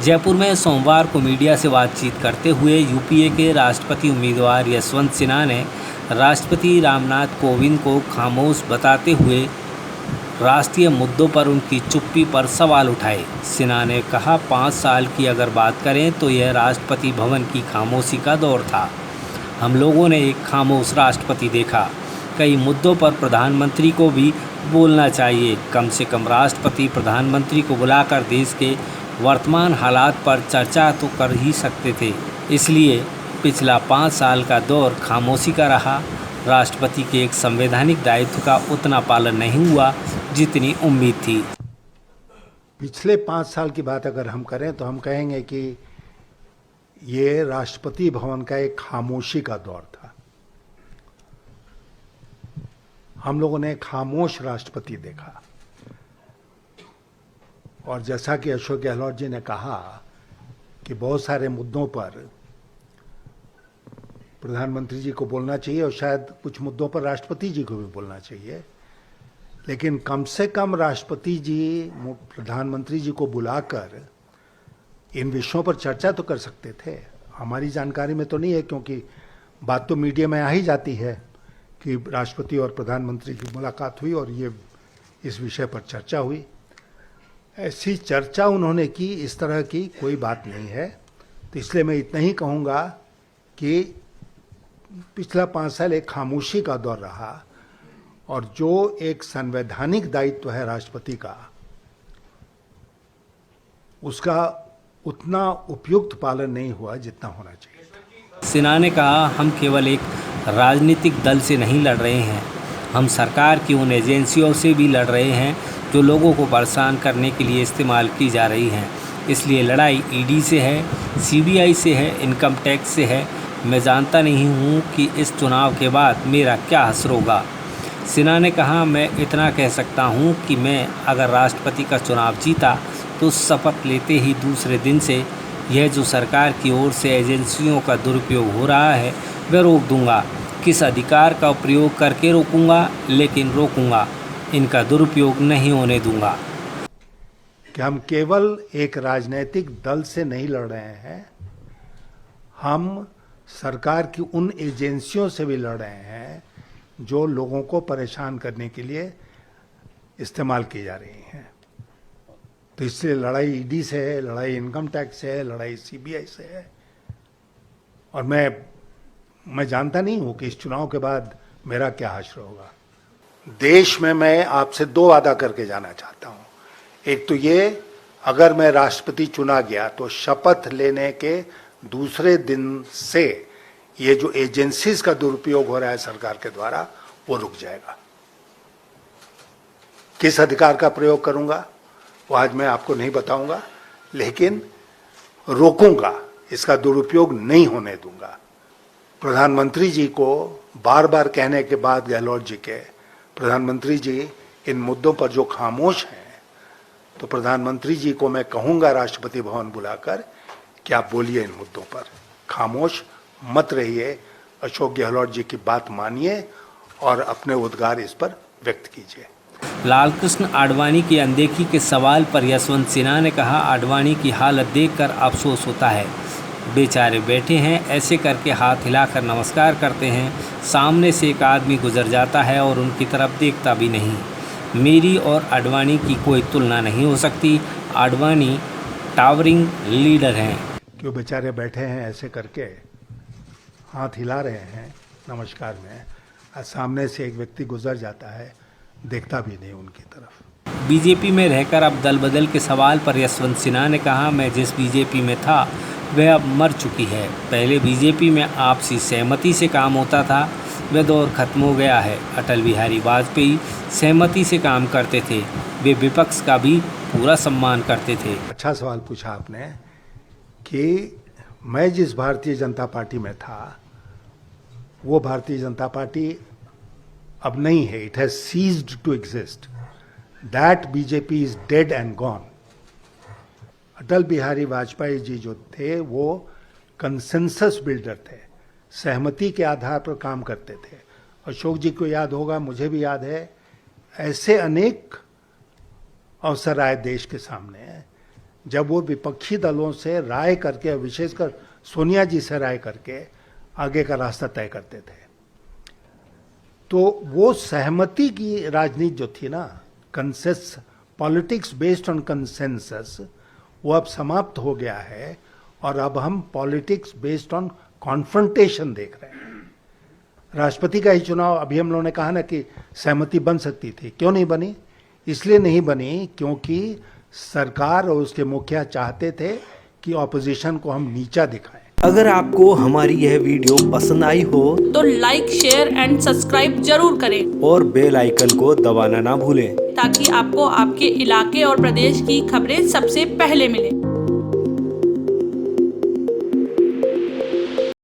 जयपुर में सोमवार को मीडिया से बातचीत करते हुए यूपीए के राष्ट्रपति उम्मीदवार यशवंत सिन्हा ने राष्ट्रपति रामनाथ कोविंद को खामोश बताते हुए राष्ट्रीय मुद्दों पर उनकी चुप्पी पर सवाल उठाए। सिन्हा ने कहा, 5 साल की अगर बात करें तो यह राष्ट्रपति भवन की खामोशी का दौर था। हम लोगों ने एक खामोश राष्ट्रपति देखा। कई मुद्दों पर प्रधानमंत्री को भी बोलना चाहिए। कम से कम राष्ट्रपति प्रधानमंत्री को बुलाकर देश के वर्तमान हालात पर चर्चा तो कर ही सकते थे। इसलिए पिछला 5 साल का दौर खामोशी का रहा। राष्ट्रपति के एक संवैधानिक दायित्व का उतना पालन नहीं हुआ जितनी उम्मीद थी। पिछले 5 साल की बात अगर हम करें तो हम कहेंगे कि ये राष्ट्रपति भवन का एक खामोशी का दौर था। हम लोगों ने खामोश राष्ट्रपति देखा और जैसा कि अशोक गहलोत जी ने कहा कि बहुत सारे मुद्दों पर प्रधानमंत्री जी को बोलना चाहिए और शायद कुछ मुद्दों पर राष्ट्रपति जी को भी बोलना चाहिए, लेकिन कम से कम राष्ट्रपति जी प्रधानमंत्री जी को बुलाकर इन विषयों पर चर्चा तो कर सकते थे। हमारी जानकारी में तो नहीं है, क्योंकि बात तो मीडिया में आ ही जाती है कि राष्ट्रपति और प्रधानमंत्री की मुलाकात हुई और ये इस विषय पर चर्चा हुई। ऐसी चर्चा उन्होंने की, इस तरह की कोई बात नहीं है। तो इसलिए मैं इतना ही कहूँगा कि पिछला 5 साल एक खामोशी का दौर रहा और जो एक संवैधानिक दायित्व है राष्ट्रपति का, उसका उतना उपयुक्त पालन नहीं हुआ जितना होना चाहिए। सिन्हा ने कहा, हम केवल एक राजनीतिक दल से नहीं लड़ रहे हैं, हम सरकार की उन एजेंसियों से भी लड़ रहे हैं जो लोगों को परेशान करने के लिए इस्तेमाल की जा रही हैं। इसलिए लड़ाई ईडी से है, सीबीआई से है, इनकम टैक्स से है। मैं जानता नहीं हूँ कि इस चुनाव के बाद मेरा क्या असर होगा। सिन्हा ने कहा, मैं इतना कह सकता हूँ कि मैं अगर राष्ट्रपति का चुनाव जीता तो शपथ लेते ही दूसरे दिन से यह जो सरकार की ओर से एजेंसियों का दुरुपयोग हो रहा है वह रोक दूंगा। किस अधिकार का प्रयोग करके रोकूंगा, लेकिन रोकूंगा, इनका दुरुपयोग नहीं होने दूंगा। कि हम केवल एक राजनीतिक दल से नहीं लड़ रहे हैं, हम सरकार की उन एजेंसियों से भी लड़ रहे हैं जो लोगों को परेशान करने के लिए इस्तेमाल की जा रही हैं। तो इसलिए लड़ाई ईडी से है, लड़ाई इनकम टैक्स से है, लड़ाई सीबीआई से है। और मैं जानता नहीं हूं कि इस चुनाव के बाद मेरा क्या हश्र होगा। देश में मैं आपसे 2 वादा करके जाना चाहता हूं। एक तो ये, अगर मैं राष्ट्रपति चुना गया तो शपथ लेने के दूसरे दिन से ये जो एजेंसीज का दुरुपयोग हो रहा है सरकार के द्वारा, वो रुक जाएगा। किस अधिकार का प्रयोग करूंगा वो आज मैं आपको नहीं बताऊंगा, लेकिन रोकूंगा, इसका दुरुपयोग नहीं होने दूंगा। प्रधानमंत्री जी को बार बार कहने के बाद गहलोत जी के, प्रधानमंत्री जी इन मुद्दों पर जो खामोश हैं, तो प्रधानमंत्री जी को मैं कहूंगा राष्ट्रपति भवन बुलाकर कि आप बोलिए इन मुद्दों पर, खामोश मत रहिए, अशोक गहलोत जी की बात मानिए और अपने उद्गार इस पर व्यक्त कीजिए। लालकृष्ण आडवाणी की अनदेखी के सवाल पर यशवंत सिन्हा ने कहा, आडवाणी की हालत देखकर अफसोस होता है। बेचारे बैठे हैं, ऐसे करके हाथ हिलाकर नमस्कार करते हैं, सामने से एक आदमी गुजर जाता है और उनकी तरफ देखता भी नहीं। मेरी और आडवाणी की कोई तुलना नहीं हो सकती। आडवाणी टावरिंग लीडर हैं। क्यों बेचारे बैठे हैं, ऐसे करके हाथ हिला रहे हैं नमस्कार में, और सामने से एक व्यक्ति गुजर जाता है, देखता भी नहीं उनकी तरफ। बीजेपी में रहकर अब दल बदल के सवाल पर यशवंत सिन्हा ने कहा, मैं जिस बीजेपी में था वह अब मर चुकी है। पहले बीजेपी में आपसी सहमति से काम होता था, वह दौर खत्म हो गया है। अटल बिहारी वाजपेयी सहमति से काम करते थे, वे विपक्ष का भी पूरा सम्मान करते थे। अच्छा सवाल पूछा आपने कि मैं जिस भारतीय जनता पार्टी में था वो भारतीय जनता पार्टी अब नहीं है। It has ceased to exist. That BJP is dead and gone. Atal Bihari Vajpayee ji जो थे वो कंसेंसस बिल्डर थे, सहमति के आधार पर काम करते थे। अशोक जी को याद होगा, मुझे भी याद है, ऐसे अनेक अवसर आए देश के सामने जब वो विपक्षी दलों से राय करके, विशेषकर सोनिया जी से राय करके आगे का रास्ता तय करते थे। तो वो सहमति की राजनीति जो थी ना, consensus, politics based on consensus, वो अब समाप्त हो गया है और अब हम पॉलिटिक्स बेस्ड ऑन कॉन्फ्रंटेशन देख रहे हैं। राष्ट्रपति का ही चुनाव, अभी हम लोगों ने कहा ना कि सहमति बन सकती थी, क्यों नहीं बनी? इसलिए नहीं बनी क्योंकि सरकार और उसके मुखिया चाहते थे कि ऑपोजिशन को हम नीचा दिखाएं। अगर आपको हमारी यह वीडियो पसंद आई हो तो लाइक, शेयर एंड सब्सक्राइब जरूर करें और बेल आइकन को दबाना ना भूलें, ताकि आपको आपके इलाके और प्रदेश की खबरें सबसे पहले मिलें।